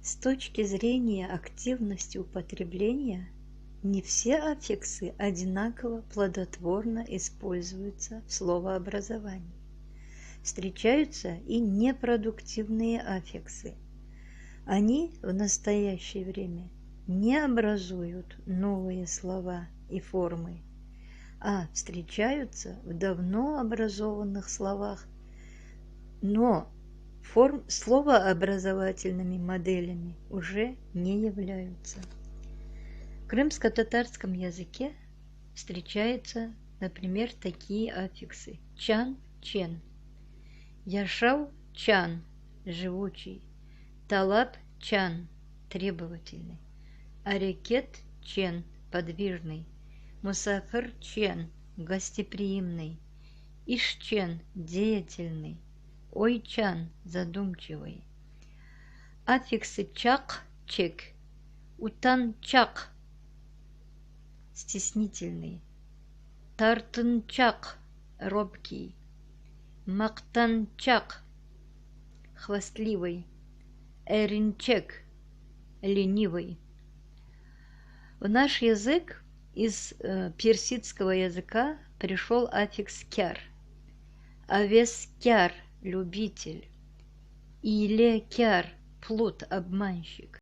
С точки зрения активности употребления, не все аффиксы одинаково плодотворно используются в словообразовании. Встречаются и непродуктивные аффиксы. Они в настоящее время не образуют новые слова и формы, а встречаются в давно образованных словах, но словообразовательными моделями уже не являются. В крымско-татарском языке встречаются, например, такие аффиксы: чан – чен, яшау – чан – живучий, талаб – чан – требовательный, арекет – чен – подвижный, мусафир – чен – гостеприимный, иш-чен – деятельный, ой-чан – задумчивый. Аффиксы чак – чек, утан-чак – стеснительный, тартын-чак – робкий, мактан-чак – хвастливый, эрин-чек – ленивый. В наш язык из персидского языка пришел аффикс кяр, авес-кяр – любитель, иле-кяр – плут, обманщик,